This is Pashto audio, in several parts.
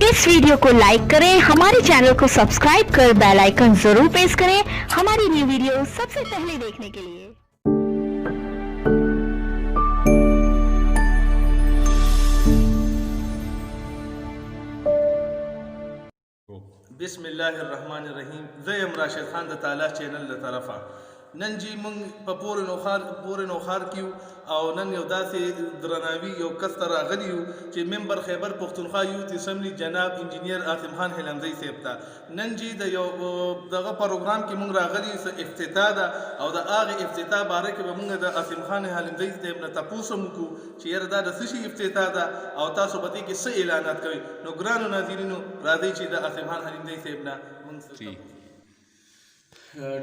इस वीडियो को लाइक करें, हमारे चैनल को सब्सक्राइब कर बेल आइकन जरूर प्रेस करें हमारी न्यू वीडियो सबसे पहले देखने के लिए। बिस्मिल्लाहिर्रहमानिर्रहीम। ज़यम राशिद खान द ताला चैनल द तरफा नन जी मंग पपूर नौखार कियो او نن یو داسې درناوي یو کس ته راغلی یو چې ممبر خیبر پښتونخوا یوت اسمبلی جناب انجینیر عاصم خان هلمزی صاحب ته نن جی د یو دغه پروګرام کې مونږ راغلی س افتتاح ده او د هغه افتتاح باره کې به مونږ د عاصم خان هلمزی صاحب نه تاسو مکو چې یره دا د څه افتتاح ده او تاسو به دې کې څه اعلانات کوي. نو ګرانو ناظرینو راځي چې د عاصم خان هلمزی صاحب نه مونږ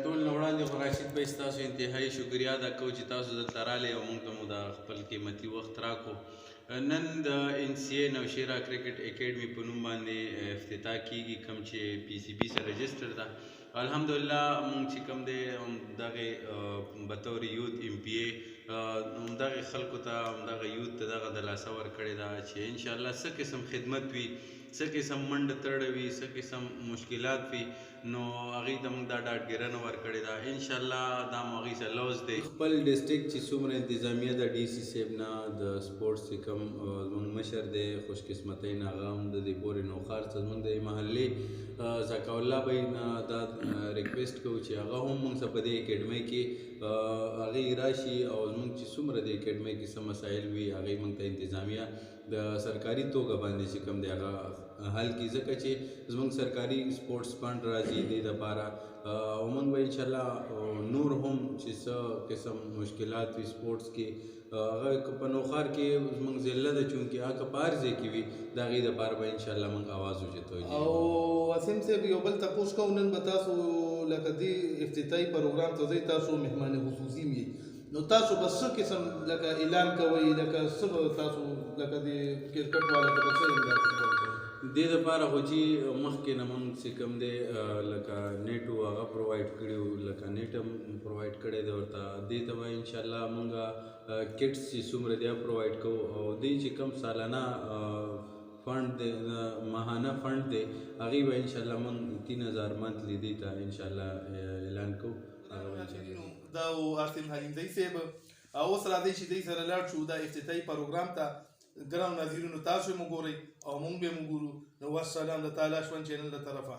ټول نو وړاندې خو راشد بھائی ستاسو انتهایي شکریا ادا کوو چې تاسو دلته راغلئ او موږ ته مو د خپل قیمتي وخت راکړو. نن د این سی اے نوشیرا کرکټ اکیډمي په نوم باندې افتتاح کیږي کوم چې پی سی بي سره رجسټر ده. الحمدلله موږ چې کوم دی دغه بطور یوت ایم پی اے دغه خلکو ته دغه یوت ته دغه دلاسه ورکړې ده چې انشاءالله څه قسم خدمت وي، څه قسم منډه تړه وي، څه قسم مشکلات وي، نو هغې ته موږ دا ډاډګیرنه ورکړې ده. انشاءالله دا مو هغې سره لوز دی. خپل ډسټرکټ چې څومره انتظامیه ده ډي سی صاحب نه د سپورټس چې کوم زموږ مشر دی خوش قسمتۍ نه هغه هم د دې پورې نوخار څخه زموږ د محلې ذکا الله بھائی نه دا ریکویسټ کوو چې هغه هم موږ سره په دې اکیډمۍ کې هغې راشي او زموږ چې څومره د اکیډمۍ کې څه مسایل وي هغې موږ ته انتظامیه د سرکاري توګه باندې چې کوم دی هغه حل کړي، ځکه چې زموږ سرکاري سپورټس فنډ راځي دې دپاره او موږ به انشاءالله نور هم چې څه قسم مشکلات وي سپورټس کې هغه په نوخار کې زموږ ضلع ده چونکې هغه په هر ځای کې وي د هغې دپاره به انشاءالله موږ اواز اوچتوو. او وسیم صاحب یو بل تپوس کوو، نن به تاسو لکه دې افتتاحي پروګرام ته ځئ، تاسو مهمان خصوصي یې، نو تاسو به څه قسم لکه اعلان کوئ، لکه څه به تاسو لکه د کرکټ والا ته به څه اعلان کوئ؟ دې دپاره خو چې مخکې نه موږ چې کوم دی لکه نیټ و هغه پرووایډ کړي وو، لکه نیټ هم پرووایډ کړی دی ورته. دې ته به انشاءالله موږ کټس چې څومره دی پرووایډ کوو او دې چې کوم سالانه فنډ دی ماهانه فنډ دی هغې به انشاءالله موږ 3000 منتلی دې ته انشاءالله اعلان کوو. دا و عاصم هلمزی صاحب اوس راځئ چې دوی سره لاړ شو دا افتتاحي پروګرام ته. ګرانو ناظرینو تاسو یې مو ګورئ او موږ به یې مو ګورو. نو والسلام د تعالی شوند چینل د طرفه.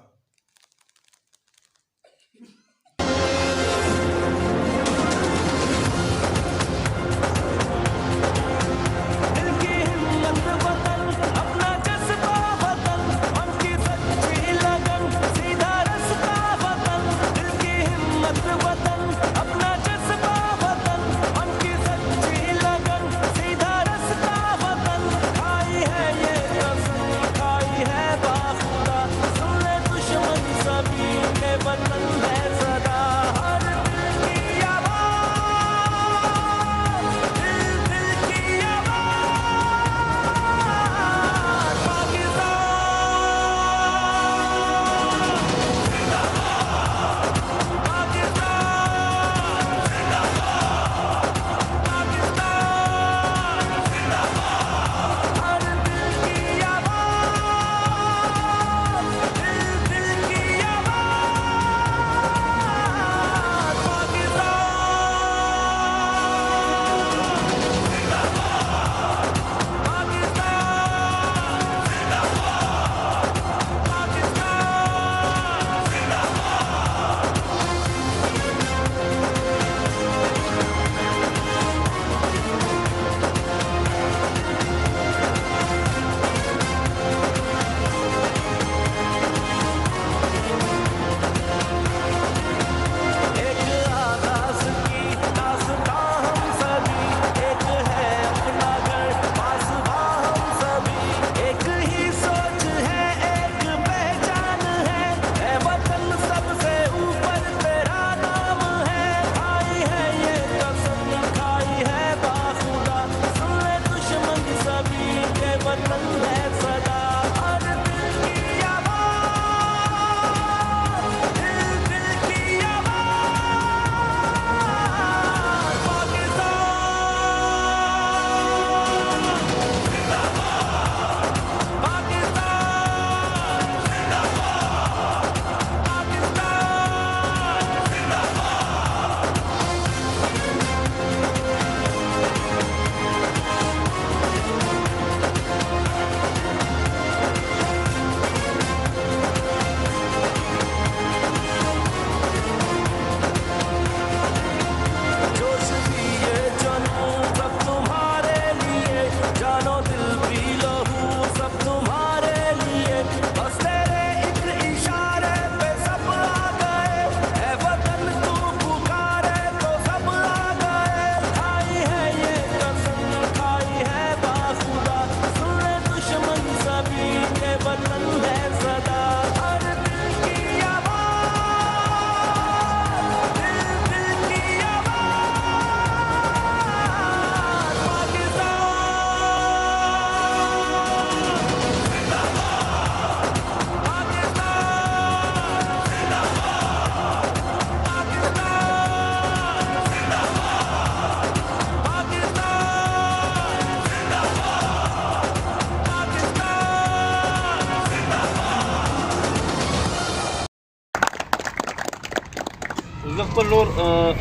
بل لور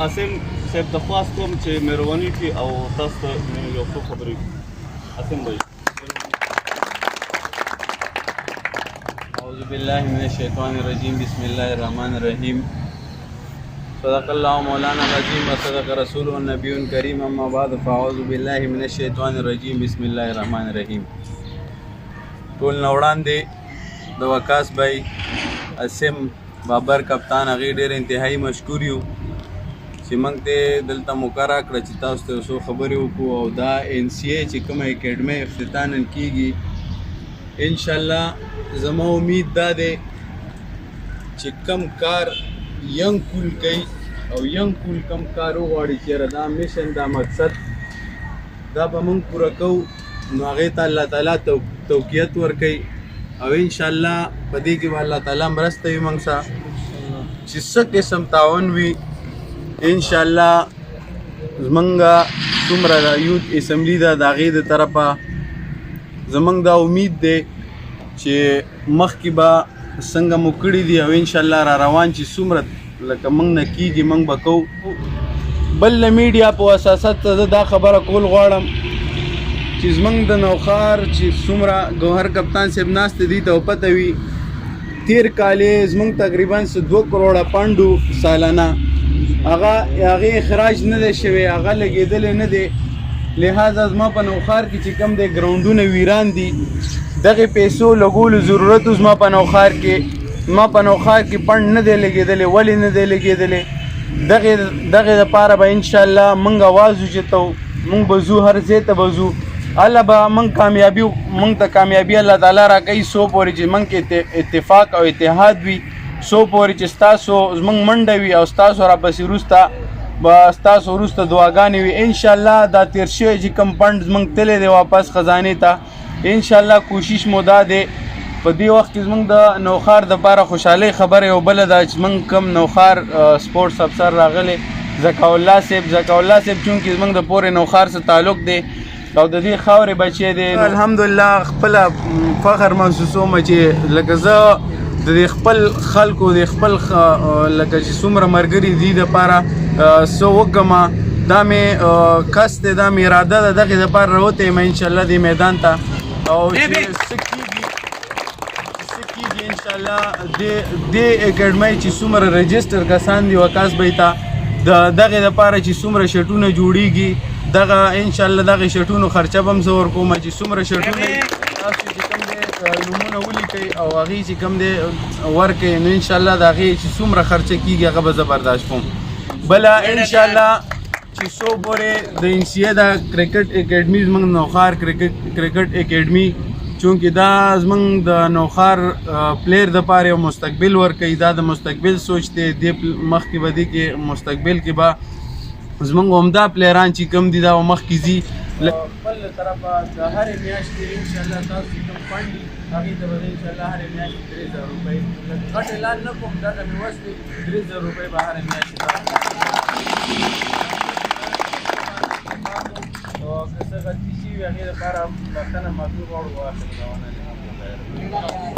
اسیم صاحب د خواست کوم چې مهرباني وکړي او تاسو ته یو څه خبرې اسیم بھائی. اعوذ باللہ من الشیطان الرجیم بسم اللہ الرحمن الرحیم. صدق اللہ مولانا العظیم وصدق رسول النبی الکریم. اما بعد فاعوذ باللہ من الشیطان الرجیم بسم اللہ الرحمن الرحیم. ټول نه وړاندې د وقاص بھائی اسیم بابر کپتان هغې ډېر انتهایی مشکور یو چې موږ ته دلته مقرره کړه چې تاسو ته څو خبرې وکړو او دا NCA چې کومه اکیډمۍ افتتاح نن کېږي انشاءالله زما امید دا دی چې کم کار ینګ کول کوي او ینګ کول کم کار وغواړي چېرې دا میشن دا مقصد دا به موږ پوره کوو نو هغې ته الله تعالی توقیت ورکوي او انشاءالله په دې کې به الله تعالی مرسته وي موږ سره چې څه قسم تعاون وي انشاءالله زمونږ څومره د یوت اسمبلی ده د هغې د طرفه زمونږ دا امید دی چې مخکې به څنګه مو کړي دي او انشاءالله را روان چې څومره لکه موږ نه کېږي موږ به کوو. بل د میډیا په اساسات ته زه دا خبره کول غواړم چې زمونږ د نوښار چې څومره ګوهر کپتان صاحب ناست دي ته پته وي تیر کال یې زمونږ تقریبا 2 کروڑه پانډو سالانه هغې اخراج نه دی شوی هغه لګېدلی نه دی لہذا زما په نوښار کې چې کوم دی ګراونډونه ویران دي دغې پیسو لګولو ضرورت زما په نوښار کې پنډ نه دی لګېدلی ولې نه دی لګېدلی دغې دپاره به انشاءالله موږ اواز اوچتو موږ به ځو هر ځای ته به ځو الله به موږ ته کامیابي الله تعالی راکوي څو پورې چې موږ کې اتفاق او اتحاد وي څو پورې چې ستاسو زموږ منډه وي او ستاسو راپسې وروسته به ستاسو وروسته دعاګانې وي انشاءالله دا تېر شوی چې کوم فنډ زموږ تللی دی واپس خزانې ته انشاءالله کوشش مو دا دی په دې وخت کې زموږ د نوښار دپاره خوشحالۍ خبره یو بله ده چې موږ کوم نوښار سپورټس افسر راغلی ذکا الله صاحب چونکې زموږ د پورې نوښار سره تعلق دی او د دې خاورې بچی دی الحمدلله خپله فخر محسوسوم چې لکه زه د دې خپل خلکو د خپل لکه چې څومره ملګري دي دپاره څه وکړمه دا مې کس دی دا مې اراده ده دغې دپاره راوتی یم انشاءالله دې میدان ته او چې څه کېږي انشاءالله دې اکیډمۍ چې څومره رجسټر کسان دي وقاص بھائی ته دغې دپاره چې څومره شټونه جوړېږي دغه انشاءالله دغې شټونو خرچه به هم زه ورکوم چې څومره شټونه تاسو چې کوم دی نومونه ولیکئ او هغې چې کوم دی ورکئ نو انشاءالله د هغې چې څومره خرچه کېږي هغه به زه برداشت کوم. بله انشاءالله چې څو پورې د NCA دا کرکټ اکیډمي زموږ نوښار کرکټ اکیډمي چونکې دا زموږ د نوښار پلیر دپاره یو مستقبل ورکوي دا د مستقبل سوچ دی دې مخکې به دې کې مستقبل کې به زموږ عمده پلیران چې کوم دي دا به مخکې ځي خپل له طرفه د هرې میاشتې انشاءالله تاسو چې کوم فنډ دي هغې ته به انشاءالله هرې میاشتې 3000 روپۍ غټ اعلان نه کوم دغه مې وس دی 3000 روپۍ به هرې میاشتې او که څه غلطي شوي وي هغې دپاره بخښنه معذور غواړو. واخر دعوانا الحمدلله.